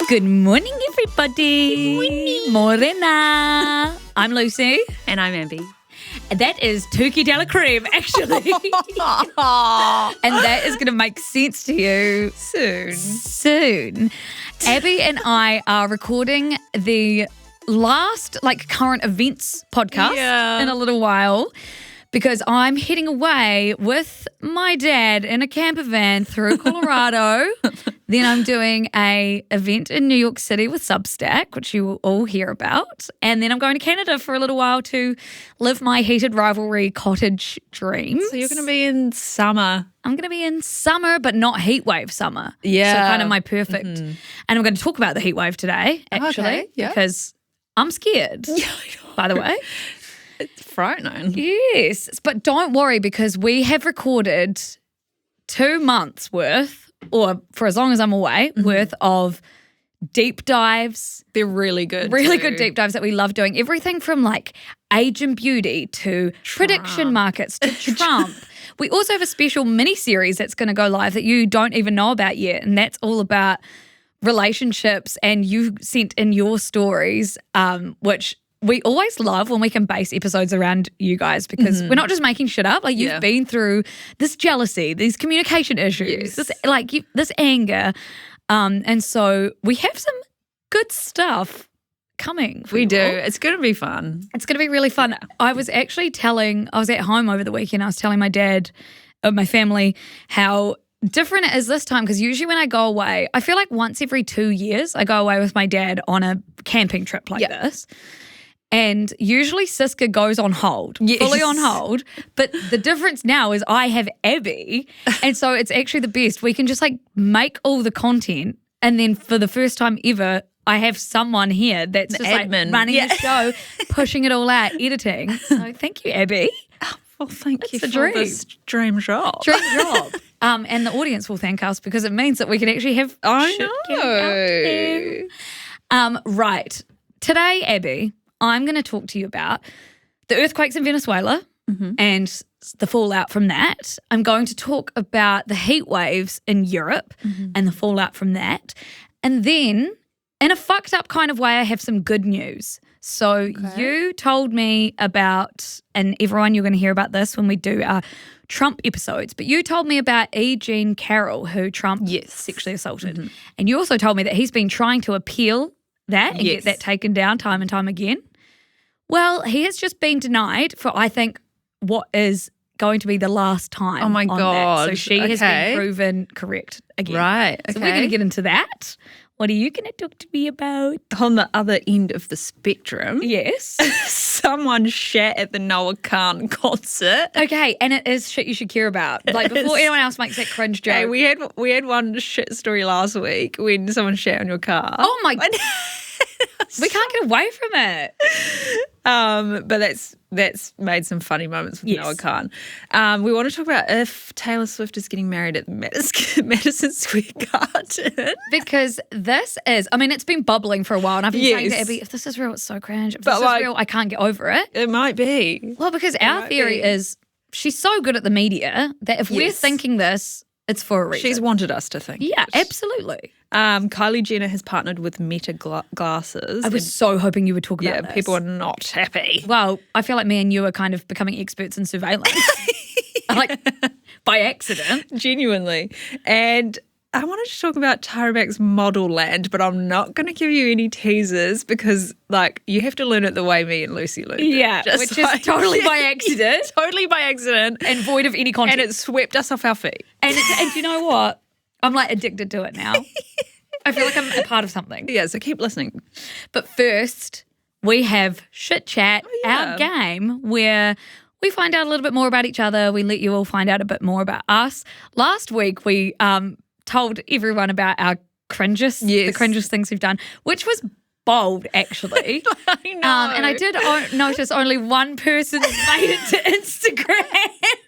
Good morning, everybody. Good morning. Morena. I'm Lucy. And I'm Abby. That is Turkey de la Creme, actually. And that is going to make sense to you soon. Abby and I are recording the last current events podcast in a little while because I'm heading away with my dad in a camper van through Colorado. Then I'm doing a event in New York City with Substack, which you will all hear about. And then I'm going to Canada for a little while to live my heated rivalry cottage dream. So you're going to be in summer. I'm going to be in summer, but not heatwave summer. Yeah. So kind of my perfect. And I'm going to talk about the heatwave today, actually, because I'm scared, by the way. It's frightening. Yes, but don't worry because we have recorded 2 months worth, or for as long as I'm away, worth of deep dives. They're really good. Really good deep dives that we love doing. Everything from age and beauty to prediction markets to Trump. We also have a special mini-series that's going to go live that you don't even know about yet, and that's all about relationships, and you sent in your stories, which we always love when we can base episodes around you guys because we're not just making shit up. You've been through this jealousy, these communication issues, this anger. And so we have some good stuff coming. We do. It's going to be fun. It's going to be really fun. I was at home over the weekend. I was telling my dad, my family, how different it is this time because usually when I go away, I feel like once every 2 years I go away with my dad on a camping trip like this. And usually Siska goes on hold, fully on hold. But the difference now is I have Abby. And so it's actually the best. We can just make all the content. And then for the first time ever, I have someone here that's just admin. Running the show, pushing it all out, editing. So thank you, Abby. Well, thank you for this dream job. And the audience will thank us because it means that we can actually have shit getting out there. Right. Today, Abby, I'm going to talk to you about the earthquakes in Venezuela and the fallout from that. I'm going to talk about the heat waves in Europe and the fallout from that. And then, in a fucked up kind of way, I have some good news. So you told me about, and everyone, you're going to hear about this when we do our Trump episodes, but you told me about E. Jean Carroll, who Trump sexually assaulted. And you also told me that he's been trying to appeal that and get that taken down time and time again. Well, he has just been denied for, I think, what is going to be the last time. Oh, my God. So she has been proven correct again. Right. So we're going to get into that. What are you going to talk to me about? On the other end of the spectrum. Yes. Someone shat at the Noah Kahan concert. Okay, and it is shit you should care about. Before anyone else makes that cringe joke. Hey, we had one shit story last week when someone shat on your car. Oh, my God. We can't get away from it. But that's made some funny moments with Noah Kahan. We want to talk about if Taylor Swift is getting married at the Madison Square Garden. Because this is, it's been bubbling for a while, and I've been saying to Abby, if this is real, it's so cringe. If this is real, I can't get over it. It might be. Well, because our theory is she's so good at the media that if we're thinking this, it's for a reason. She's wanted us to think. Yeah, absolutely. Kylie Jenner has partnered with Meta glasses. I was so hoping you would talk about this. Yeah, people are not happy. Well, I feel like me and you are kind of becoming experts in surveillance. By accident. Genuinely. And I wanted to talk about Tyra Banks' Modelland, but I'm not going to give you any teasers because, you have to learn it the way me and Lucy learned it. Yeah, which is totally by accident. Totally by accident. And void of any context. And it swept us off our feet. And you know what? I'm addicted to it now. I feel like I'm a part of something. Yeah, so keep listening. But first, we have Shit Chat, our game where we find out a little bit more about each other. We let you all find out a bit more about us. Last week, we told everyone about our cringes, the cringes things we've done, which was bold, actually. I know. And I did notice only one person made it to Instagram.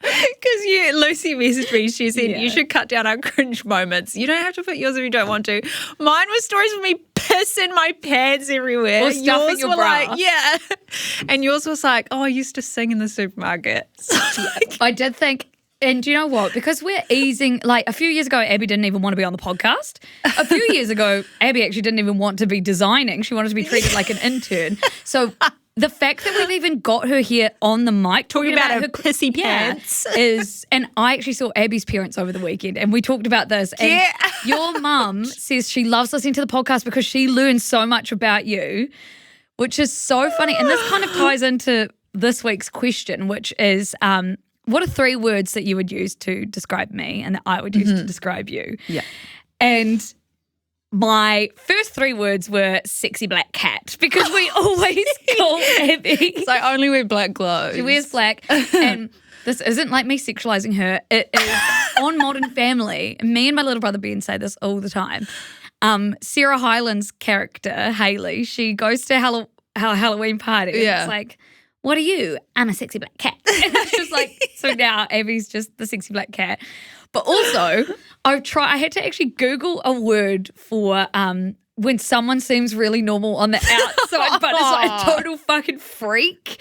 Because Lucy messaged me. She said, you should cut down our cringe moments. You don't have to put yours if you don't want to. Mine was stories of me pissing my pants everywhere. Or stuffing your bra. And yours was I used to sing in the supermarket. So I did think And do you know what? Because we're easing, like a few years ago, Abby didn't even want to be on the podcast. A few years ago, Abby actually didn't even want to be designing. She wanted to be treated like an intern. So the fact that we've even got her here on the mic talking about her pissy pants is, and I actually saw Abby's parents over the weekend and we talked about this. And your mum says she loves listening to the podcast because she learns so much about you, which is so funny. And this kind of ties into this week's question, which is, what are 3 words that you would use to describe me and that I would use to describe you? Yeah. And my first 3 words were sexy black cat because we always call Abby. So I only wear black clothes. She wears black. And this isn't like me sexualizing her. It is on Modern Family. Me and my little brother Ben say this all the time. Sarah Hyland's character, Hayley, she goes to her Halloween party. Yeah. It's like, what are you? I'm a sexy black cat. And it's just like, so now Abby's just the sexy black cat. But also, I had to actually Google a word for when someone seems really normal on the outside, but it's like a total fucking freak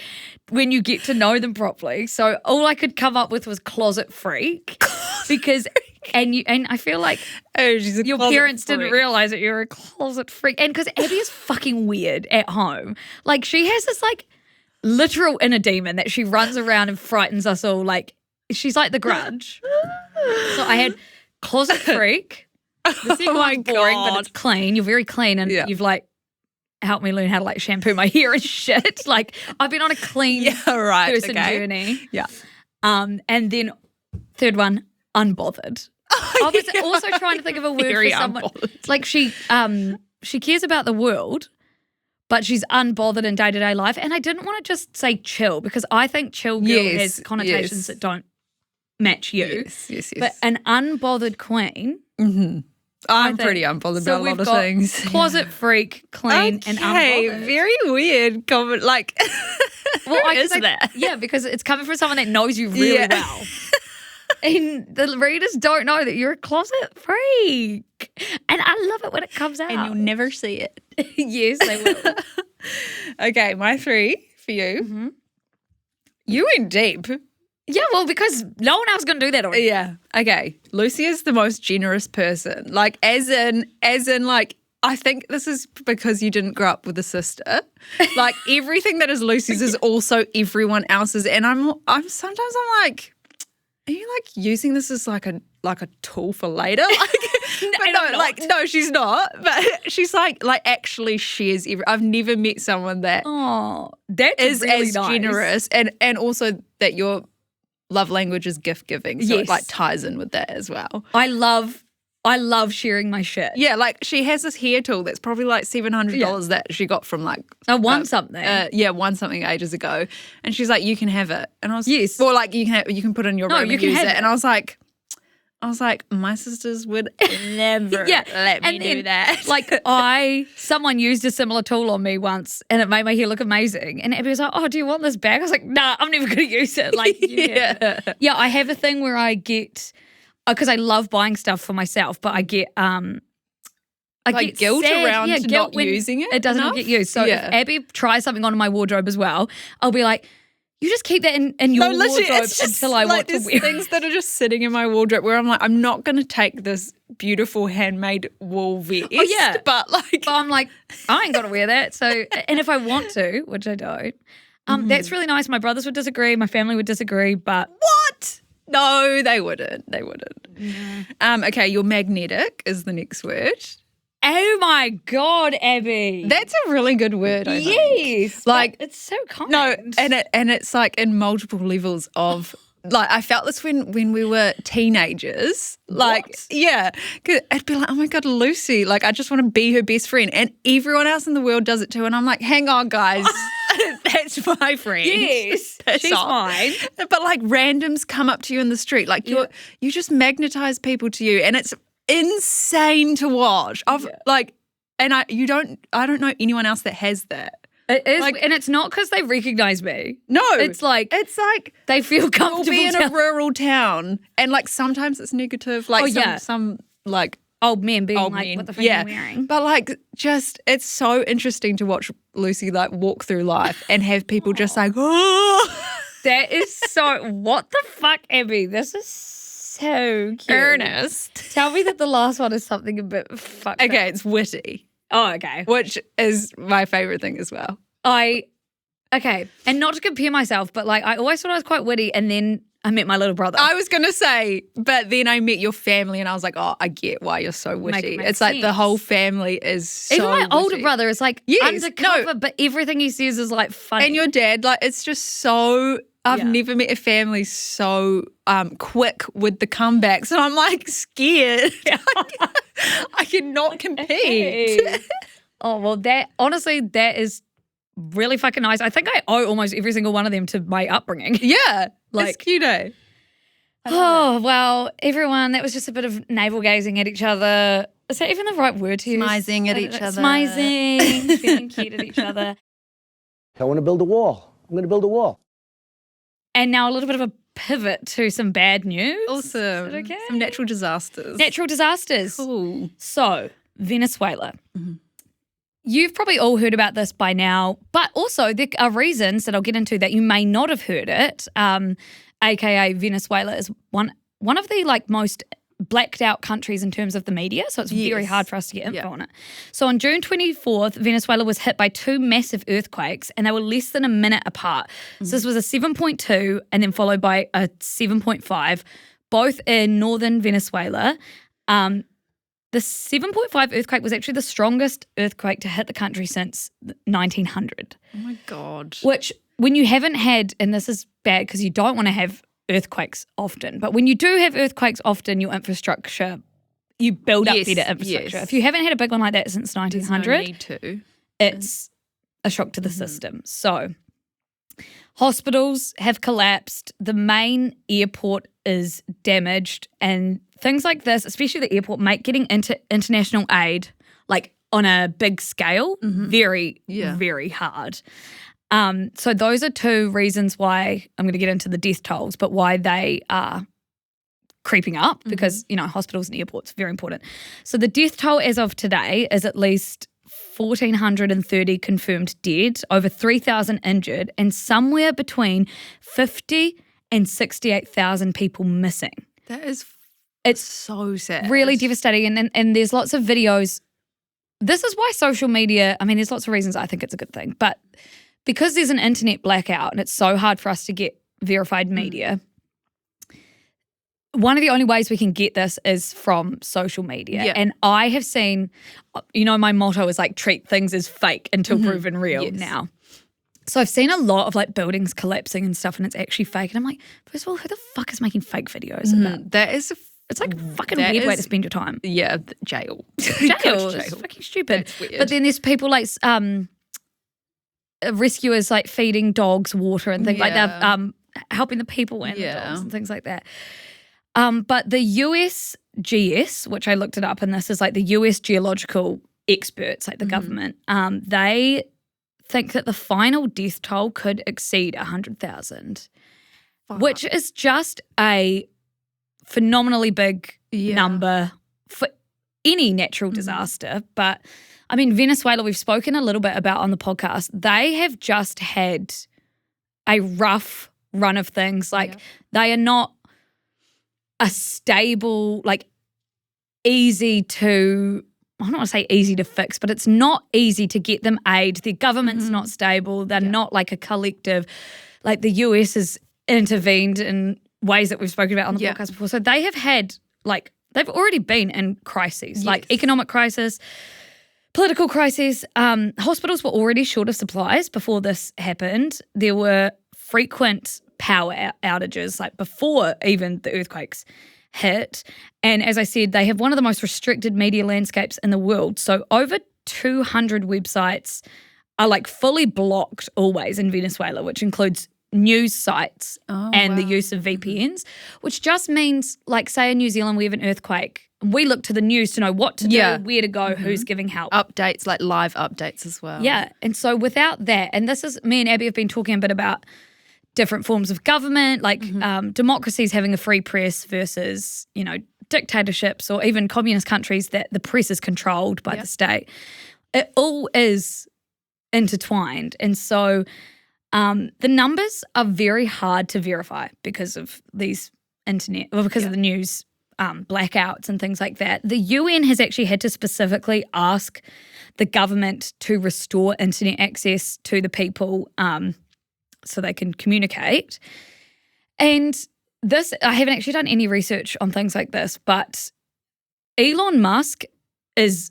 when you get to know them properly. So all I could come up with was closet freak because and I feel like your parents didn't realize that you're a closet freak. And because Abby is fucking weird at home. Like she has this like literal inner demon that she runs around and frightens us all. Like she's like the Grudge. So I had closet freak. The second one's boring, but it's clean. You're very clean, and you've like helped me learn how to like shampoo my hair and shit. Like I've been on a clean person journey. Yeah. And then third one, unbothered. I was also trying to think of a word for someone. Unbothered. Like she cares about the world, but she's unbothered in day-to-day life. And I didn't want to just say chill because I think chill girl has connotations that don't match you. Yes. But an unbothered queen. Mm-hmm. I'm pretty unbothered about a lot of things. Closet freak, clean, and unbothered. Very weird comment. Like, what is that? Yeah, because it's coming from someone that knows you really well. And the readers don't know that you're a closet freak. And I love it when it comes out. And you'll never see it. Yes, they will. Okay, my 3 for you. Mm-hmm. You went deep. Yeah, well, because no one else is going to do that already. Yeah. Okay. Lucy is the most generous person. Like, as in, like, I think this is because you didn't grow up with a sister. Like, everything that is Lucy's is also everyone else's. And I'm sometimes I'm like, are you like using this as like a tool for later? Like, no, she's not. But she's like actually shares I've never met someone that that is really as nice. Generous and also that your love language is gift giving. So it like ties in with that as well. I love sharing my shit. Yeah, like she has this hair tool that's probably like $700 that she got from like Won something ages ago, and she's like, "You can have it," and I was yes, or like you can put it in your room you and can use have it, and I was like, my sisters would never let me do that. Like someone used a similar tool on me once, and it made my hair look amazing. And Abby was like, "Oh, do you want this back?" I was like, "Nah, I'm never going to use it." Like, yeah, I have a thing where I get. Because I love buying stuff for myself, but I get I get guilt sad. around guilt not using it. It doesn't get used. So if Abby tries something onto my wardrobe as well, I'll be like, you just keep that in your wardrobe until I want to wear it. Things that are just sitting in my wardrobe where I'm like, I'm not going to take this beautiful handmade wool vest. Oh, yeah. But I'm like, I ain't going to wear that. So, and if I want to, which I don't, that's really nice. My brothers would disagree. My family would disagree, but. What? No, they wouldn't. They wouldn't. Yeah. Okay, you're magnetic is the next word. Oh my God, Abby. That's a really good word, I think. Like it's so kind. No, and it's like in multiple levels of like I felt this when we were teenagers. Like, yeah. 'Cause I'd be like, oh my God, Lucy, like I just want to be her best friend. And everyone else in the world does it too. And I'm like, hang on, guys. That's my friend. Yes, she's mine. But like randoms come up to you in the street. Like you just magnetize people to you. And it's insane to watch. I don't know anyone else that has that. It is, and it's not because they recognize me. No. It's like they feel comfortable. You'll be in a rural town and like sometimes it's negative. Like some like old men being like, what the fuck are you wearing? But like just it's so interesting to watch Lucy like walk through life and have people just like, oh That is so, what the fuck, Abby? This is so cute. Earnest. Tell me that the last one is something a bit fucked up. Okay, it's witty. Oh, okay. Which is my favourite thing as well. Okay, and not to compare myself, but like I always thought I was quite witty, and then I met my little brother. I was going to say, but then I met your family and I was like, oh, I get why you're so witty. It's like the whole family is so Even my witty. older brother is like undercover, but everything he says is like funny. And your dad, like, it's just so, I've never met a family so quick with the comebacks. And I'm like scared. I cannot compete. Oh, well, that is really fucking nice. I think I owe almost every single one of them to my upbringing. Yeah. Like, it's cute, eh? Oh, well, everyone, that was just a bit of navel gazing at each other. Is that even the right word to use? Smizing at each other. Smizing, feeling cute at each other. I want to build a wall. I'm going to build a wall. And now a little bit of a pivot to some bad news. Awesome. Okay? Some natural disasters. Natural disasters. Cool. So, Venezuela. Mm-hmm. You've probably all heard about this by now, but also there are reasons that I'll get into that you may not have heard it, aka Venezuela is one of the like most blacked out countries in terms of the media, so it's very hard for us to get info on it. So on June 24th, Venezuela was hit by 2 massive earthquakes and they were less than a minute apart. Mm-hmm. So this was a 7.2 and then followed by a 7.5, both in northern Venezuela. The 7.5 earthquake was actually the strongest earthquake to hit the country since 1900. Oh, my God. Which, when you haven't had, and this is bad because you don't want to have earthquakes often, but when you do have earthquakes often, your infrastructure, you build up better infrastructure. If you haven't had a big one like that since 1900, no need to. It's a shock to the system. So, hospitals have collapsed. The main airport is damaged, and things like this, especially the airport, make getting into international aid, like on a big scale, very, very hard. So those are 2 reasons why I'm going to get into the death tolls, but why they are creeping up because, you know, hospitals and airports, very important. So the death toll as of today is at least 1,430 confirmed dead, over 3,000 injured, and somewhere between 50 and 68,000 people missing. It's so sad. Really devastating. And there's lots of videos. This is why social media, I mean, there's lots of reasons I think it's a good thing. But because there's an internet blackout and it's so hard for us to get verified media, one of the only ways we can get this is from social media. And I have seen, you know, my motto is like treat things as fake until proven real now. So I've seen a lot of like buildings collapsing and stuff and it's actually fake. And I'm like, first of all, who the fuck is making fake videos of that? That is it's like a fucking weird way to spend your time. Yeah, jail. Jail. It's fucking stupid. But then there's people like rescuers like feeding dogs water and things like that, helping the people and the dogs and things like that. But the USGS, which I looked it up, and this is like the US geological experts, like the government, they think that the final death toll could exceed 100,000, which is just a phenomenally big number for any natural disaster. But I mean, Venezuela, we've spoken a little bit about on the podcast. They have just had a rough run of things. Like they are not a stable, like easy to, I don't want to say easy to fix, but it's not easy to get them aid. Their government's not stable. They're not like a collective. Like the US has intervened in ways that we've spoken about on the podcast before. So they have had like, they've already been in crises, like economic crisis, political crisis. Hospitals were already short of supplies before this happened. There were frequent power outages like before even the earthquakes hit. And as I said, they have one of the most restricted media landscapes in the world. So over 200 websites are like fully blocked always in Venezuela, which includes news sites and the use of VPNs, which just means like say in New Zealand we have an earthquake. We look to the news to know what to do, where to go, who's giving help. Updates, like live updates as well. Yeah. And so without that, and this is, me and Abby have been talking a bit about different forms of government, like democracies having a free press versus, you know, dictatorships or even communist countries that the press is controlled by the state. It all is intertwined. And so The numbers are very hard to verify because of these because of the news blackouts and things like that. The UN has actually had to specifically ask the government to restore internet access to the people so they can communicate. And this, I haven't actually done any research on things like this, but Elon Musk is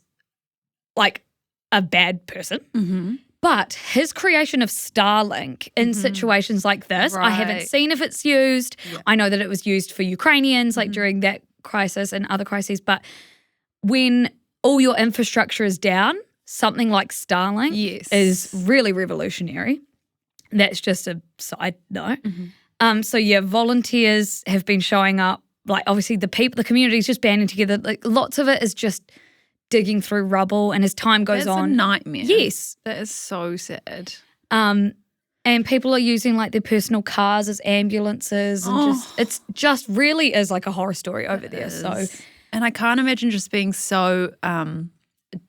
like a bad person. But his creation of Starlink in situations like this, I haven't seen if it's used. Yeah. I know that it was used for Ukrainians like during that crisis and other crises. But when all your infrastructure is down, something like Starlink is really revolutionary. That's just a side note. So yeah, volunteers have been showing up. Like obviously the community is just banding together. Like lots of it is just digging through rubble, and as time goes on, that's a nightmare. Yes, that is so sad. And people are using like their personal cars as ambulances, and it's just really is like a horror story over there. So, and I can't imagine just being so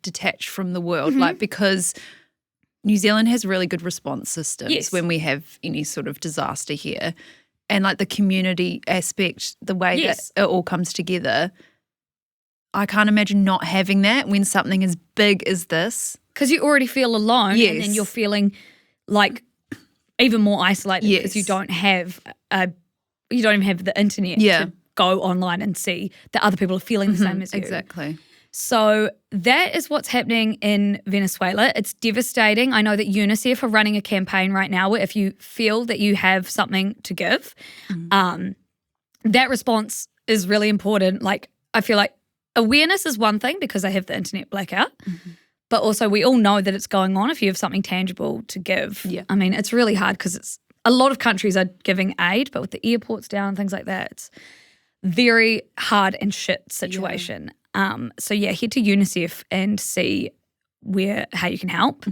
detached from the world, like because New Zealand has really good response systems when we have any sort of disaster here, and like the community aspect, the way that it all comes together. I can't imagine not having that when something as big as this. Because you already feel alone and then you're feeling like even more isolated because you don't have even have the internet to go online and see that other people are feeling the same as you. Exactly. So that is what's happening in Venezuela. It's devastating. I know that UNICEF are running a campaign right now where if you feel that you have something to give, that response is really important. Like I feel like awareness is one thing because they have the internet blackout, but also we all know that it's going on if you have something tangible to give. Yeah. I mean, it's really hard because a lot of countries are giving aid, but with the airports down and things like that, it's very hard and shit situation. So yeah, head to UNICEF and see how you can help.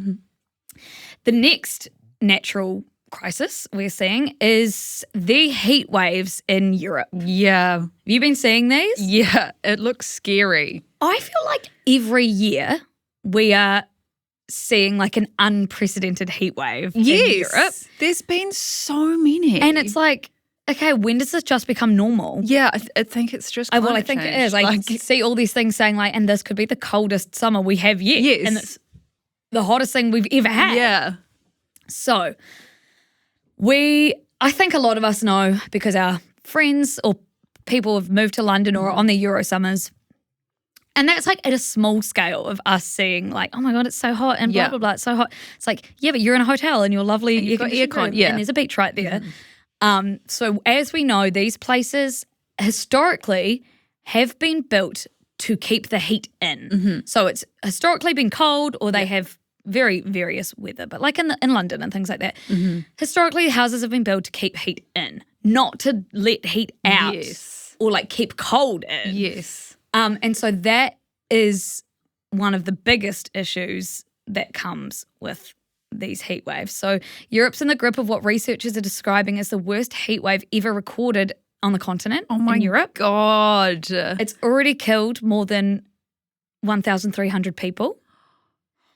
The next natural crisis we're seeing is the heat waves in Europe. Yeah. Have you been seeing these? Yeah, it looks scary. I feel like every year we are seeing like an unprecedented heat wave in Europe. There's been so many. And it's like, okay, when does this just become normal? Yeah, I think it's just I think it is. I see all these things saying like, and this could be the coldest summer we have yet. Yes. And it's the hottest thing we've ever had. Yeah. So I think a lot of us know because our friends or people have moved to London or are on their Euro summers. And that's like at a small scale of us seeing like, oh my God, it's so hot and blah, blah, blah, it's so hot. It's like, yeah, but you're in a hotel and you're lovely. And you've got aircon, and there's a beach right there. So as we know, these places historically have been built to keep the heat in. So it's historically been cold or they have very various weather, but like in London and things like that. Historically, houses have been built to keep heat in, not to let heat out or like keep cold in. Yes. And so that is one of the biggest issues that comes with these heat waves. So Europe's in the grip of what researchers are describing as the worst heat wave ever recorded on the continent in Europe. God. It's already killed more than 1,300 people.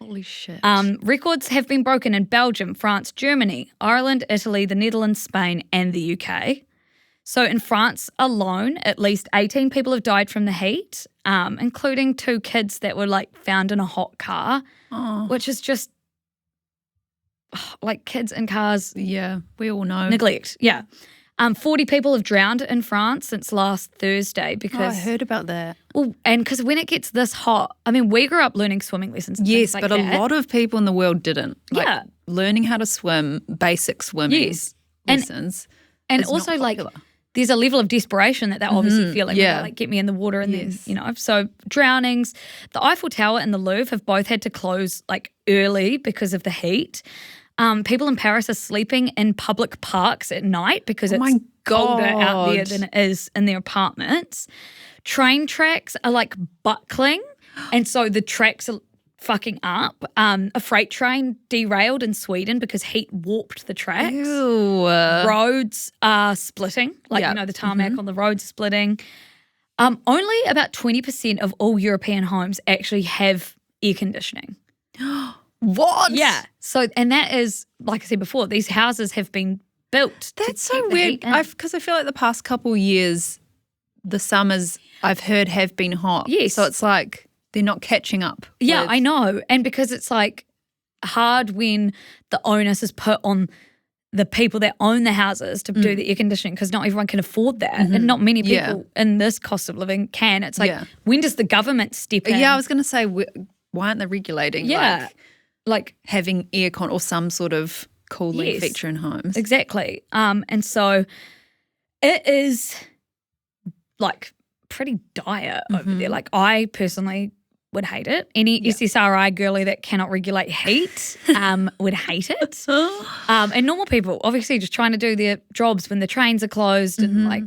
Holy shit. Records have been broken in Belgium, France, Germany, Ireland, Italy, the Netherlands, Spain, and the UK. So in France alone, at least 18 people have died from the heat, including 2 kids that were like found in a hot car, which is just like kids in cars. Yeah, we all know. Neglect, 40 people have drowned in France since last Thursday because I heard about that. Well, and because when it gets this hot, I mean, we grew up learning swimming lessons. And yes, things but like a lot of people in the world didn't. Like, learning how to swim, basic swimming lessons, and also like there's a level of desperation that they're obviously feeling. Yeah, like get me in the water, and then so drownings. The Eiffel Tower and the Louvre have both had to close like early because of the heat. People in Paris are sleeping in public parks at night because it's colder out there than it is in their apartments. Train tracks are like buckling, and so the tracks are fucking up. A freight train derailed in Sweden because heat warped the tracks. Ew. Roads are splitting, the tarmac on the roads is splitting. Only about 20% of all European homes actually have air conditioning. What? Yeah. So, and that is, like I said before, these houses have been built. That's so weird. Because I feel like the past couple years, the summers I've heard have been hot. Yes. So it's like they're not catching up. Yeah, with- I know. And because it's like hard when the onus is put on the people that own the houses to do the air conditioning, because not everyone can afford that. And not many people in this cost of living can. It's like, when does the government step in? Yeah, I was going to say, why aren't they regulating? Yeah. Like having aircon or some sort of cooling feature in homes. Exactly. And so it is like pretty dire over there. Like I personally would hate it. Any SSRI girly that cannot regulate heat would hate it. And normal people, obviously, just trying to do their jobs when the trains are closed and like.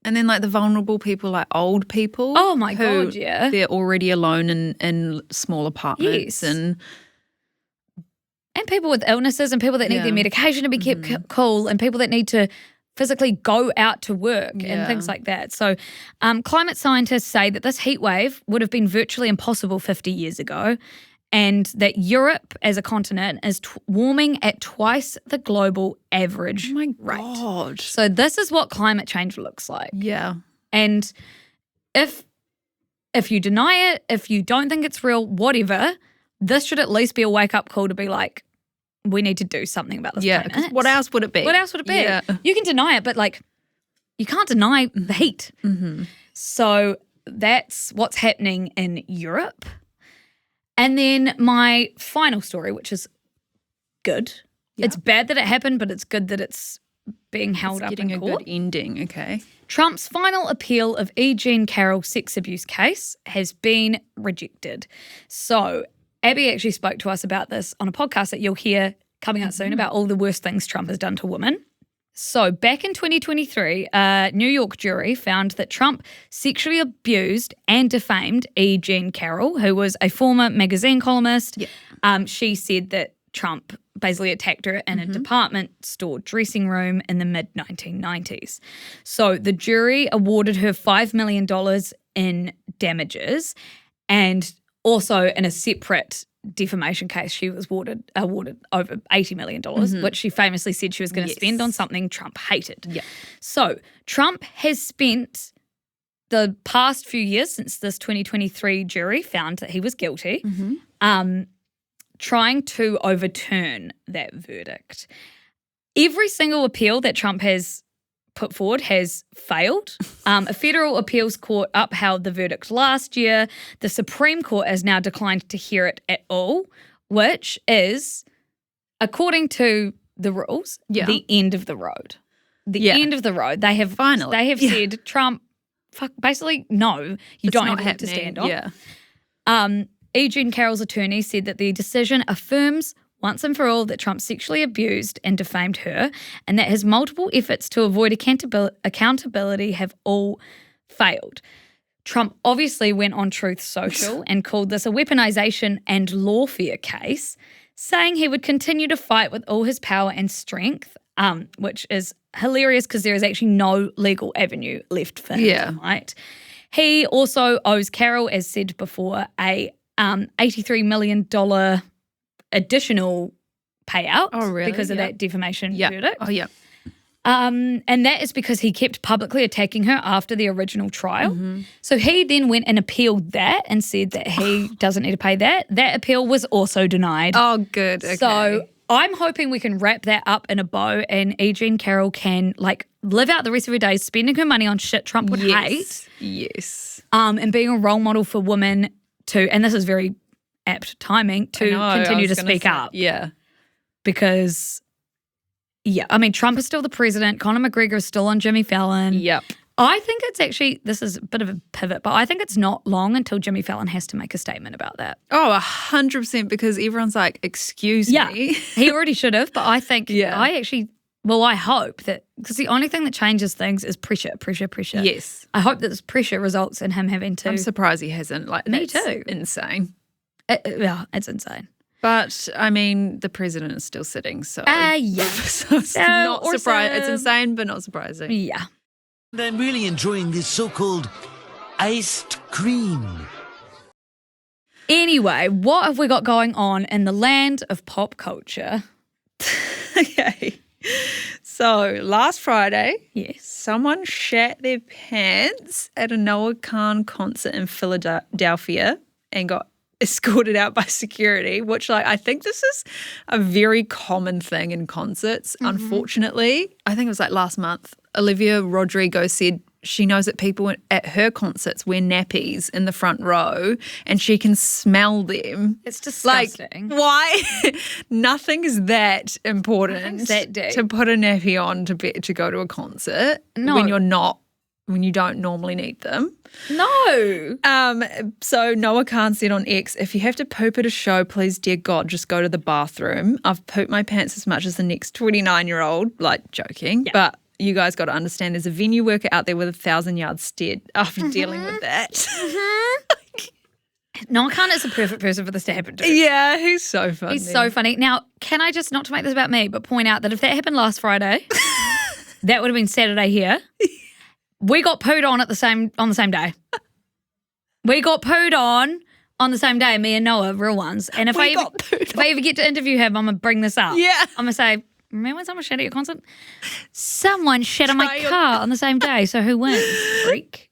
And then like the vulnerable people, like old people. Oh my who God, yeah. They're already alone in small apartments. Yes. And people with illnesses and people that need their medication to be kept cool and people that need to physically go out to work and things like that. So climate scientists say that this heat wave would have been virtually impossible 50 years ago, and that Europe as a continent is warming at twice the global average rate. God. So this is what climate change looks like. Yeah. And if you deny it, if you don't think it's real, whatever, this should at least be a wake-up call to be like, we need to do something about this Yeah. 'Cause planet. what else would it be? What else would it be? Yeah. You can deny it, but like you can't deny the heat. So that's what's happening in Europe. And then my final story, which is good. It's bad that it happened, but it's good that it's being held up Getting in a court. good ending, okay. Trump's final appeal of E. Jean Carroll sex abuse case has been rejected. So Abby actually spoke to us about this on a podcast that you'll hear coming out soon about all the worst things Trump has done to women. So back in 2023, a New York jury found that Trump sexually abused and defamed E. Jean Carroll, who was a former magazine columnist. She said that Trump basically attacked her in a department store dressing room in the mid-1990s. So the jury awarded her $5 million in damages, and also in a separate defamation case, she was awarded over $80 million, which she famously said she was going to spend on something Trump hated. Yeah. So Trump has spent the past few years since this 2023 jury found that he was guilty, trying to overturn that verdict. Every single appeal that Trump has put forward has failed. A federal appeals court upheld the verdict last year. The Supreme Court has now declined to hear it at all, which is, according to the rules, the end of the road. The end of the road. They have said, Trump, basically, no, you don't have to stand on. Yeah. E. Jean Carroll's attorney said that the decision affirms once and for all that Trump sexually abused and defamed her, and that his multiple efforts to avoid accountability have all failed. Trump obviously went on Truth Social and called this a weaponization and lawfare case, saying he would continue to fight with all his power and strength, which is hilarious because there is actually no legal avenue left for him, right? He also owes Carroll, as said before, a $83 million additional payout because of that defamation verdict. Oh, yeah. And that is because he kept publicly attacking her after the original trial. So he then went and appealed that and said that he doesn't need to pay that. That appeal was also denied. Oh, good. Okay. So I'm hoping we can wrap that up in a bow and E. Jean Carroll can live out the rest of her days spending her money on shit Trump would hate. Yes. And being a role model for women to, and this is very apt timing, to continue to speak up. Yeah. Because, I mean, Trump is still the president. Conor McGregor is still on Jimmy Fallon. Yep. I think it's actually, this is a bit of a pivot, but I think it's not long until Jimmy Fallon has to make a statement about that. Oh, 100%, because everyone's like, excuse me. He already should have, but I think, I hope that, because the only thing that changes things is pressure. Yes. I hope that this pressure results in him having to. I'm surprised he hasn't. Me too. Insane. It's insane. But, I mean, the president is still sitting, so. So it's not surprising. It's insane, but not surprising. Yeah. I'm really enjoying this so-called iced cream. Anyway, what have we got going on in the land of pop culture? Okay. So last Friday, Yes. someone shat their pants at a Noah Kahan concert in Philadelphia and got escorted out by security, which I think this is a very common thing in concerts, unfortunately. I think it was last month, Olivia Rodrigo said she knows that people at her concerts wear nappies in the front row and she can smell them. It's disgusting. Why? Nothing is that important Nothing's that deep. to put a nappy on to go to a concert No. when you don't normally need them. No. So Noah Kahan said on X, if you have to poop at a show, please, dear God, just go to the bathroom. I've pooped my pants as much as the next 29-year-old, joking. Yeah. But you guys got to understand there's a venue worker out there with 1,000 yards stead after dealing with that. Noah Kahan is a perfect person for this to happen to. Yeah, he's so funny. He's so funny. Now, can I just, not to make this about me, but point out that if that happened last Friday, that would have been Saturday here. We got pooed on on the same day. We got pooed on the same day, me and Noah, real ones. And if I ever get to interview him, I'm going to bring this up. Yeah. I'm going to say, remember when someone shat at your concert? Someone shat on my car on the same day. So who wins? Freak.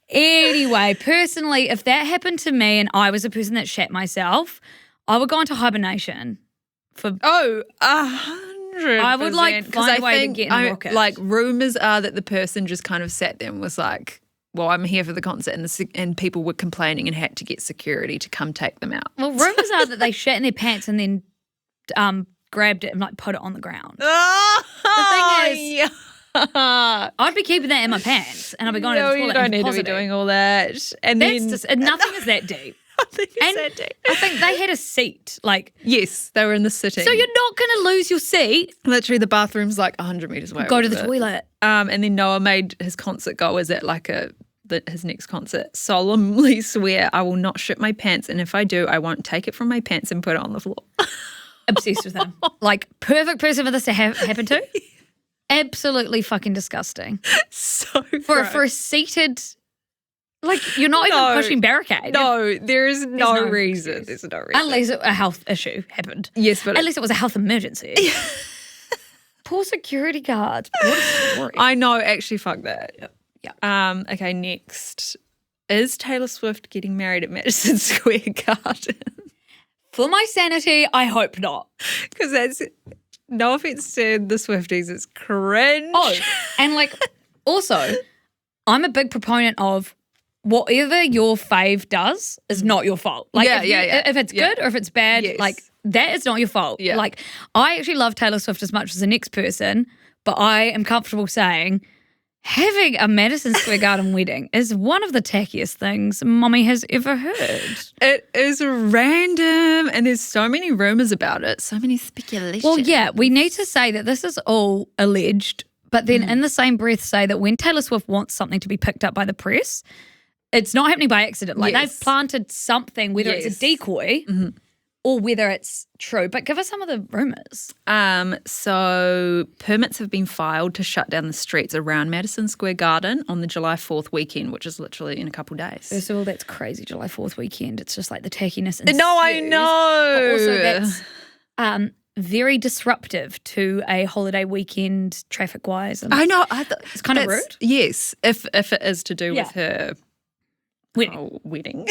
Anyway, personally, if that happened to me and I was a person that shat myself, I would go into hibernation. Oh, 100%. I would find a way to get in a rocket. Rumours are that the person just kind of sat there and was like, well, I'm here for the concert, and people were complaining and had to get security to come take them out. Well, rumours are that they shat in their pants and then grabbed it and put it on the ground. Oh, the thing is, yeah. I'd be keeping that in my pants and I'd be going to the toilet. You don't need to be positive. doing all that. And That's then just nothing is that deep. nothing is that deep. I think they had a seat, yes, they were in the sitting. so you're not going to lose your seat. Literally, the bathroom's 100 metres away. Go to the toilet. And then Noah made his concert goers at his next concert solemnly swear I will not shit my pants, and if I do, I won't take it from my pants and put it on the floor. Obsessed with him. Perfect person for this to happen to. Absolutely fucking disgusting. So For a seated, you're not even pushing barricade. No, there's no reason. excuse. There's no reason. Unless a health issue happened. Yes, but Unless it was a health emergency. Poor security guards. What a story. I know, actually, fuck that. Yeah. Okay, next. Is Taylor Swift getting married at Madison Square Garden? For my sanity, I hope not. Because that's, no offense to the Swifties, it's cringe. Oh, and also, I'm a big proponent of whatever your fave does is not your fault. If it's good or if it's bad, Yes. that is not your fault. Yeah. I actually love Taylor Swift as much as the next person, but I am comfortable saying having a Madison Square Garden wedding is one of the tackiest things Mommy has ever heard. It is random, and there's so many rumours about it, so many speculations. Well, yeah, we need to say that this is all alleged, but then in the same breath say that when Taylor Swift wants something to be picked up by the press, it's not happening by accident. Yes. They've planted something, whether it's a decoy or whether it's true. But give us some of the rumours. So permits have been filed to shut down the streets around Madison Square Garden on the July 4th weekend, which is literally in a couple of days. First of all, that's crazy, July 4th weekend. It's just the tackiness. No, I know. But also that's very disruptive to a holiday weekend traffic-wise. And I know. it's kind of rude. Yes, if it is to do with her wedding.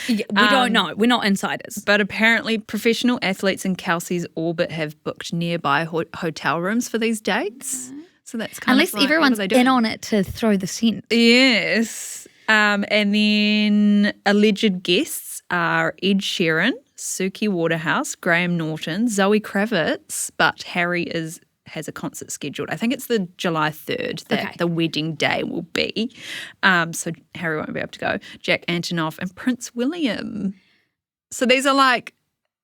We don't know. We're not insiders. But apparently professional athletes in Kelsey's orbit have booked nearby hotel rooms for these dates. So that's kind Unless of everyone's in on it to throw the scent. Yes. And then alleged guests are Ed Sheeran, Suki Waterhouse, Graham Norton, Zoe Kravitz, but Harry has a concert scheduled. I think it's the July 3rd that the wedding day will be. So Harry won't be able to go. Jack Antonoff and Prince William. So these are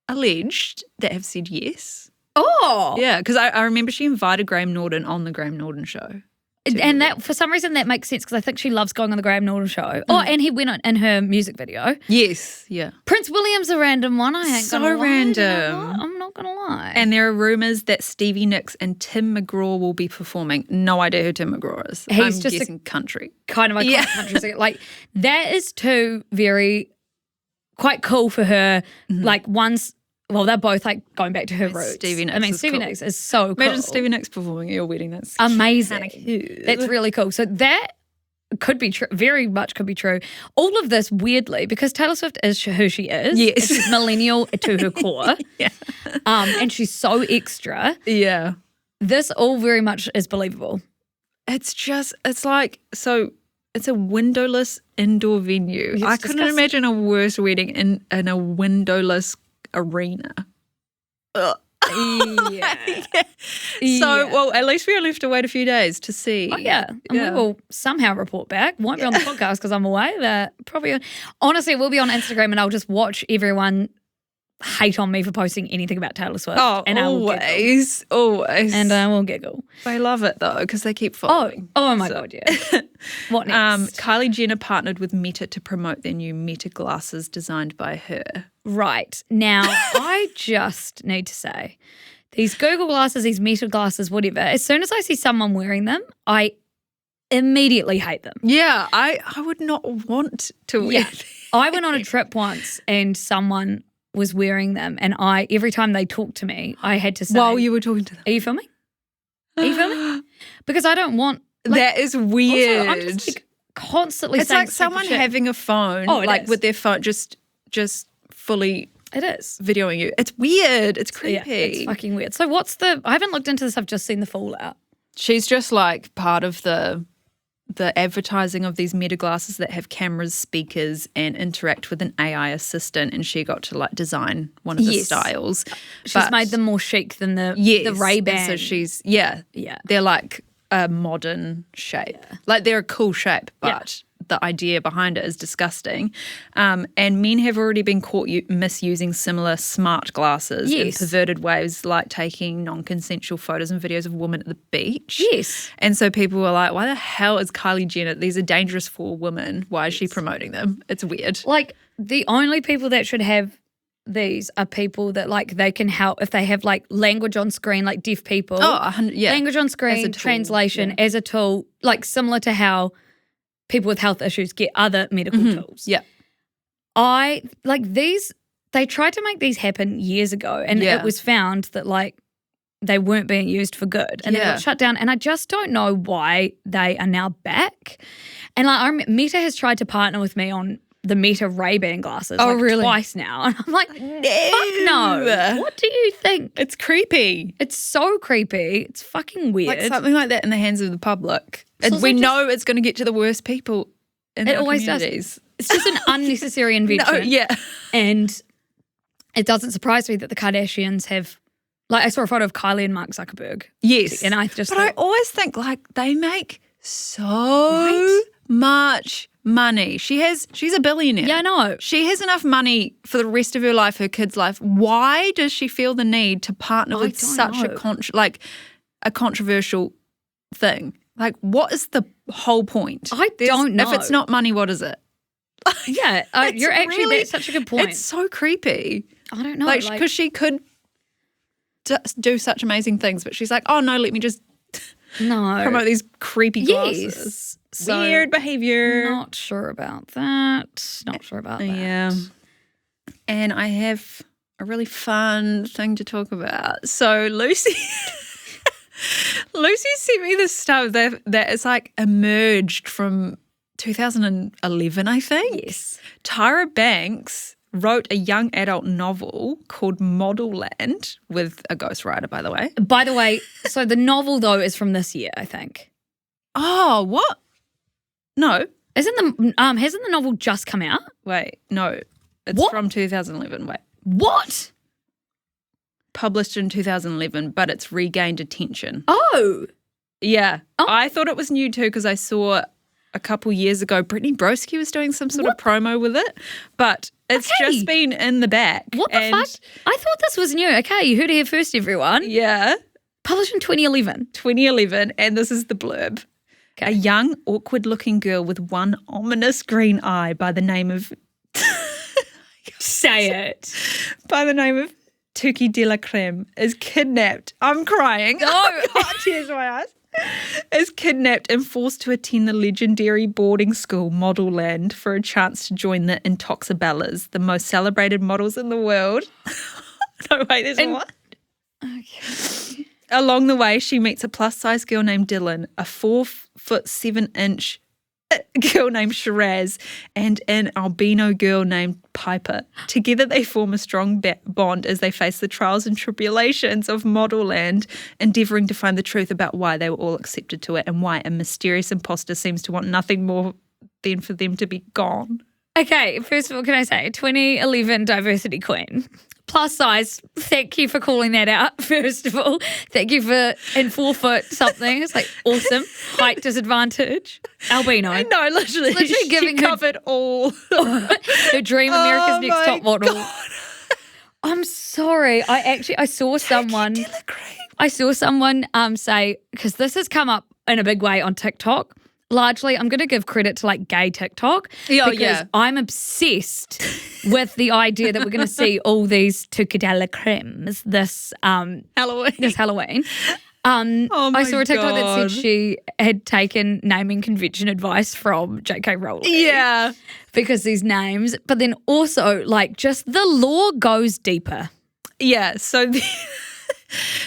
alleged that have said yes. Oh. Yeah, because I remember she invited Graham Norton on the Graham Norton show. And that, for some reason, that makes sense because I think she loves going on the Graham Norton show. Oh, and he went on in her music video. Yes, yeah. Prince William's a random one. I ain't So gonna lie. random. You know what? I'm not gonna lie. And there are rumours that Stevie Nicks and Tim McGraw will be performing. No idea who Tim McGraw is. He's I'm just guessing country. kind of iconic country singer. That is two very quite cool for her. Like one's, well, they're both like going back to her roots. Stevie Nicks I mean, is Stevie cool. Nicks is so cool. Imagine Stevie Nicks performing at your wedding. That's amazing. kinda cute. That's really cool. So that could be true, very much could be true. All of this, weirdly, because Taylor Swift is who she is. Yes. She's millennial to her core. Yeah. And she's so extra. Yeah. This all very much is believable. It's like, so it's a windowless indoor venue. It's I couldn't disgusting. imagine a worse wedding in a windowless arena. Ugh. Yeah. So, well, at least we only have to wait a few days to see. Oh, yeah. And we will somehow report back. Won't be on the podcast because I'm away, but probably, honestly, we'll be on Instagram and I'll just watch everyone hate on me for posting anything about Taylor Swift. Oh, and always. And I will giggle. They love it, though, because they keep following. Oh my God, yeah. What next? Kylie Jenner partnered with Meta to promote their new Meta glasses designed by her. Right. Now, I just need to say, these Google glasses, these Meta glasses, whatever, as soon as I see someone wearing them, I immediately hate them. Yeah, I would not want to wear them. I went on a trip once and someone was wearing them and every time they talked to me, I had to say, While you were talking to them. are you filming? Are you filming? Because I don't want, That is weird. also, I'm just like constantly it's saying like someone stupid shit. having a phone, Oh, it like is. with their phone, just fully It is. videoing you. It's weird. It's creepy. Yeah, it's fucking weird. So I haven't looked into this, I've just seen the fallout. She's just like part of the advertising of these Meta glasses that have cameras, speakers, and interact with an AI assistant. And she got to like design one of the Yes. styles. She's made them more chic than the Ray-Ban. So she's yeah. They're like a modern shape. Like they're a cool shape, but the idea behind it is disgusting. And men have already been caught misusing similar smart glasses in perverted ways, like taking non-consensual photos and videos of women at the beach. Yes. And so people were like, why the hell is Kylie Jenner, these are dangerous for women. Why is she promoting them? It's weird. Like the only people that should have these are people that like they can help if they have like language on screen, like deaf people. Oh, 100, yeah. Language on As a screen, tool, translation as a tool, like similar to how people with health issues get other medical tools. Yeah. They tried to make these happen years ago and it was found that like they weren't being used for good and they got shut down. And I just don't know why they are now back. And like Meta has tried to partner with me on the Meta Ray-Ban glasses really? twice now. And I'm like, fuck no. What do you think? It's creepy. It's so creepy. It's fucking weird. Like something like that in the hands of the public. So And we know it's going to get to the worst people in It our always does. communities. It's just an unnecessary invention. No, yeah. And it doesn't surprise me that the Kardashians have, like, I saw a photo of Kylie and Mark Zuckerberg. Yes. And I just But I thought, always think like they make so much money. She's a billionaire. yeah, I know. She has enough money for the rest of her life, her kids' life. Why does she feel the need to partner I with don't such know. a controversial thing? Like, what is the whole point? I don't know. If it's not money, what is it? Yeah, It's you're actually, really- that's such a good point. It's so creepy. I don't know. Like, because she could do such amazing things, but she's like, oh no, let me just no. promote these creepy glasses. Yes. So, Weird behavior. Not sure about that. Not sure about that. Yeah. And I have a really fun thing to talk about. So Lucy sent me this stuff that is like emerged from 2011, I think. Yes. Tyra Banks wrote a young adult novel called Modelland with a ghostwriter, by the way. By the way, so the novel, though, is from this year, I think. Oh, what? No. Hasn't the novel just come out? Wait, no. It's What? from 2011. Wait. What? Published in 2011, but it's regained attention. Oh. Yeah. Oh. I thought it was new too because I saw a couple years ago Brittany Broski was doing some sort of promo with it, but it's Okay. just been in the back. What the fuck? I thought this was new. Okay, you heard it here first, everyone. Yeah. Published in 2011. 2011, and this is the blurb. Okay. A young, awkward-looking girl with one ominous green eye by the name of Say it. Tuki de la Creme is kidnapped. I'm crying. No. God, tears in my eyes. is kidnapped and forced to attend the legendary boarding school Modelland for a chance to join the Intoxibellas, the most celebrated models in the world. No, wait, there's one. Okay. Along the way, she meets a plus-size girl named Dylan, a 4'7" girl named Shiraz, and an albino girl named Piper. Together, they form a strong bond as they face the trials and tribulations of Modelland, endeavouring to find the truth about why they were all accepted to it and why a mysterious imposter seems to want nothing more than for them to be gone. Okay, first of all, can I say 2011 diversity queen. Plus size, thank you for calling that out, first of all. Thank you for, in 4 foot something. It's like awesome. Height disadvantage. Albino. No, literally giving she her covered all. her dream America's Next Top Model. God. I'm sorry. I saw someone. I saw someone say, because this has come up in a big way on TikTok. Largely, I'm going to give credit to like gay TikTok because I'm obsessed with the idea that we're going to see all these Tukadela cremes this Halloween. I saw a TikTok that said she had taken naming convention advice from J.K. Rowling. Yeah. Because these names, but then also like just the lore goes deeper. Yeah, so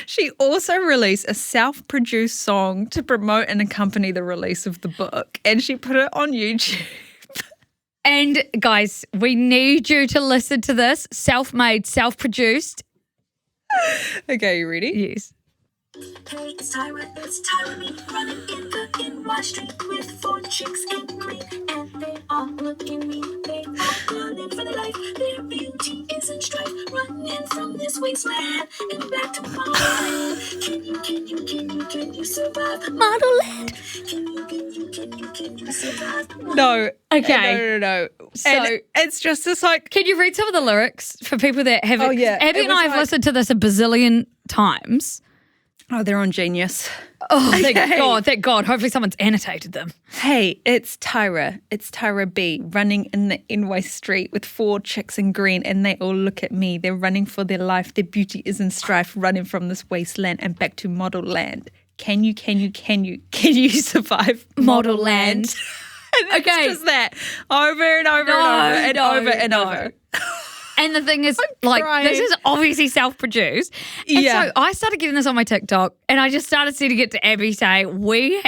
she also released a self-produced song to promote and accompany the release of the book, and she put it on YouTube. And guys, we need you to listen to this. Self-made, self-produced. Okay, you ready? Yes. Hey, it's Tyra, me running in the NY street with 4 chicks in green, and they all look at me, they all running for their life, their beauty is in strife, running from this wasteland and back to Modelland. Can you survive Modelland? Can you survive? No. Okay. No. So and it's just this like. Can you read some of the lyrics for people that haven't? Oh, yeah. Abby It and I was have like- listened to this a bazillion times. Oh, they're on Genius. Oh, thank God. Hopefully someone's annotated them. Hey, it's Tyra. It's Tyra B. running in the NY street with 4 chicks in green, and they all look at me. They're running for their life. Their beauty is in strife, running from this wasteland and back to Modelland. Can you survive Modelland? And Okay. it's just that over and over and over. And the thing is, crying. this is obviously self-produced. And Yeah. so I started getting this on my TikTok, and I just started sending it to Abby saying, we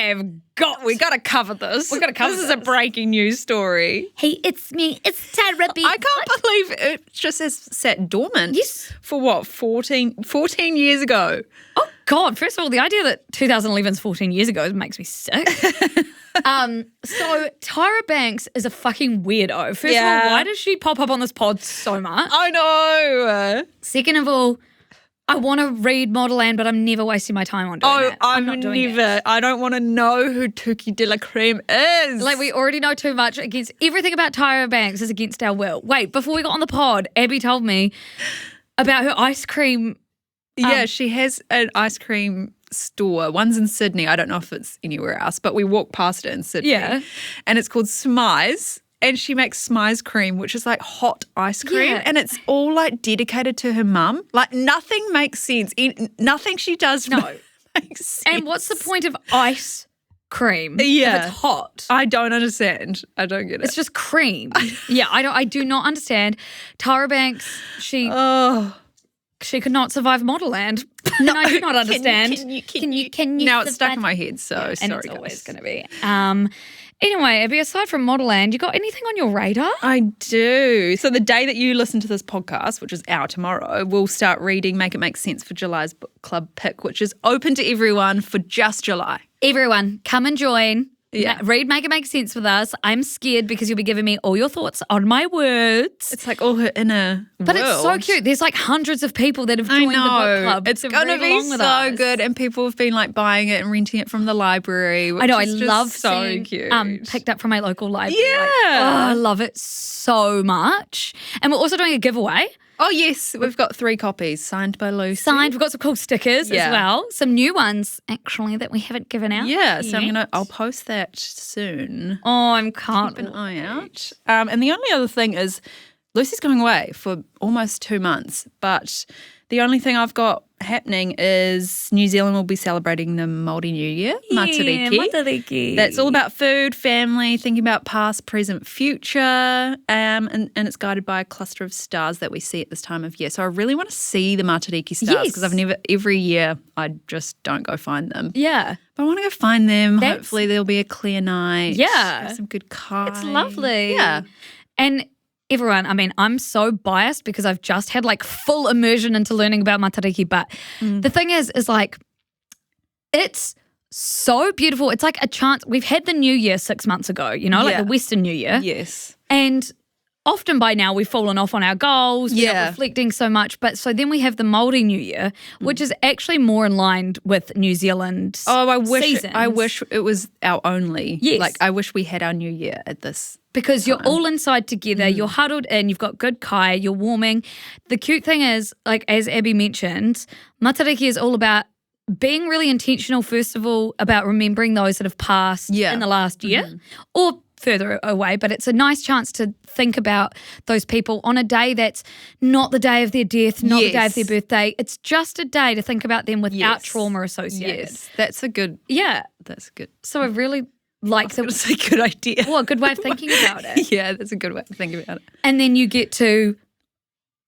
got to cover this. We gotta cover this. This is a this. breaking news story. Hey, it's me. It's Tyra B. I can't believe it just has sat dormant. Yes. For what, 14 years ago? Oh, God. First of all, the idea that 2011 is 14 years ago makes me sick. So Tyra Banks is a fucking weirdo. First of all, why does she pop up on this pod so much? I know. Second of all, I want to read Modelland, but I'm never wasting my time on doing that. I'm not doing it. never. I don't want to know who Tuki de la Creme is. Like, we already know too much against everything about Tyra Banks is against our will. Wait, before we got on the pod, Abby told me about her ice cream. Yeah, she has an ice cream store. One's in Sydney. I don't know if it's anywhere else, but we walked past it in Sydney. Yeah. And it's called Smize. And she makes Smize cream, which is like hot ice cream. Yeah. And it's all like dedicated to her mum. Like nothing makes sense. Nothing she does makes sense. And what's the point of ice cream Yeah. if it's hot? I don't understand. I don't get it. It's just cream. Yeah, I do not understand. Tyra Banks, she could not survive Modelland. And I do not understand. Can you now it's stuck in my head, so and sorry. it's always guys. going to be. Anyway, Abby, aside from Modelland, you got anything on your radar? I do. So the day that you listen to this podcast, which is out tomorrow, we'll start reading Make It Make Sense for July's book club pick, which is open to everyone for just July. Everyone, come and join. Yeah. Read Make It Make Sense with us. I'm scared because you'll be giving me all your thoughts on my words. It's like all her inner But world. it's so cute. There's like hundreds of people that have I joined the book know. club. It's to going to read be along with so us. good, and people have been like buying it and renting it from the library. Which I know. I is just love so seeing cute. picked up from my local library. Yeah. Like, I love it so much. And we're also doing a giveaway. Oh yes, we've got 3 copies signed by Lucy. Signed. We've got some cool stickers Yeah. as well. Some new ones actually that we haven't given out. Yeah, so yet. I'll post that soon. Oh, I can't. Keep an eye out. And the only other thing is Lucy's going away for almost 2 months, but the only thing I've got happening is New Zealand will be celebrating the Māori New Year, Matariki. Matariki. That's all about food, family, thinking about past, present, future, and it's guided by a cluster of stars that we see at this time of year. So I really want to see the Matariki stars because every year I just don't go find them. Yeah. But I want to go find them. Hopefully there'll be a clear night. Yeah. Some good kai. It's lovely. Yeah. And everyone, I mean, I'm so biased because I've just had like full immersion into learning about Matariki, but the thing is like, it's so beautiful. It's like a chance. We've had the New Year 6 months ago, like the Western New Year. Yes. And often by now we've fallen off on our goals. We're not Yeah. reflecting so much. But so then we have the Māori New Year, which is actually more in line with New Zealand seasons. I wish it was our only. Yes. Like I wish we had our New Year at this. Because you're all inside together, you're huddled in, you've got good kai, you're warming. The cute thing is, like as Abby mentioned, Matariki is all about being really intentional, first of all, about remembering those that have passed in the last year or further away. But it's a nice chance to think about those people on a day that's not the day of their death, not the day of their birthday. It's just a day to think about them without trauma associated. Yes, that's a good. Yeah. That's good. So I really like That's a good idea. a good way of thinking about it. Yeah, that's a good way of thinking about it. And then you get to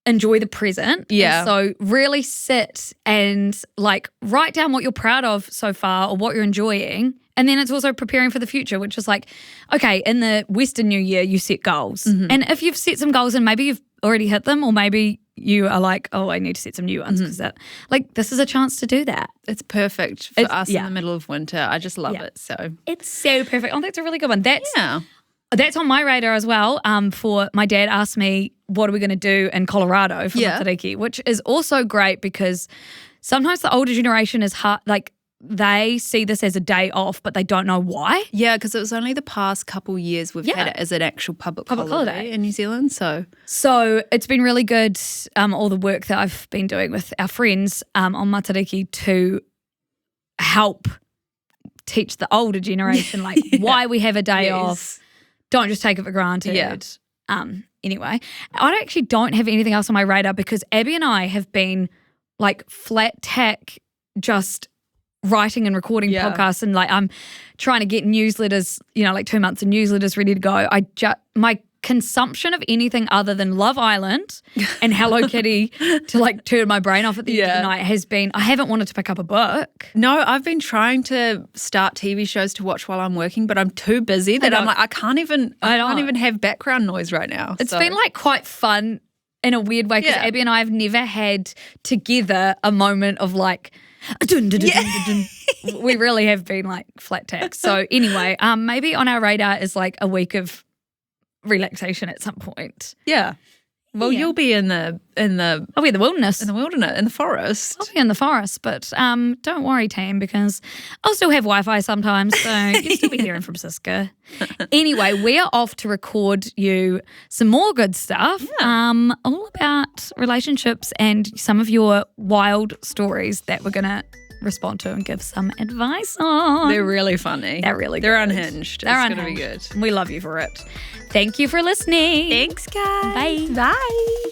enjoy the present. Yeah. And so really sit and like write down what you're proud of so far or what you're enjoying. And then it's also preparing for the future, which is like, okay, in the Western New Year, you set goals. And if you've set some goals and maybe you've already hit them or maybe you are like, oh, I need to set some new ones because this is a chance to do that. It's perfect for us in the middle of winter. I just love it. So It's so perfect. Oh, that's a really good one. That's yeah. That's on my radar as well. For my dad asked me, what are we going to do in Colorado for Matariki, which is also great because sometimes the older generation is hard, like they see this as a day off, but they don't know why. Yeah, because it was only the past couple years we've had it as an actual public holiday in New Zealand. So it's been really good, all the work that I've been doing with our friends on Matariki to help teach the older generation like why we have a day off. Don't just take it for granted. Yeah. Anyway, I actually don't have anything else on my radar because Abby and I have been like flat tack just writing and recording podcasts and like I'm trying to get newsletters, like 2 months of newsletters ready to go. My consumption of anything other than Love Island and Hello Kitty to like turn my brain off at the end of the night has been, I haven't wanted to pick up a book. No, I've been trying to start TV shows to watch while I'm working, but I'm too busy that I'm like, I can't even have background noise right now. It's been like quite fun in a weird way because Abby and I have never had together a moment of like, dun, dun, dun, dun, dun, dun. We really have been like flat tack. So anyway, maybe on our radar is like a week of relaxation at some point. Yeah. Well, you'll be in the I'll be in the wilderness. in the forest. I'll be in the forest, but don't worry, team, because I'll still have Wi-Fi sometimes, so you'll still be hearing from Siska. Anyway, we are off to record you some more good stuff, all about relationships and some of your wild stories that we're going to respond to and give some advice on. They're really funny. They're really They're good. unhinged. They're It's unhinged. going to be good. We love you for it. Thank you for listening. Thanks, guys. Bye. Bye.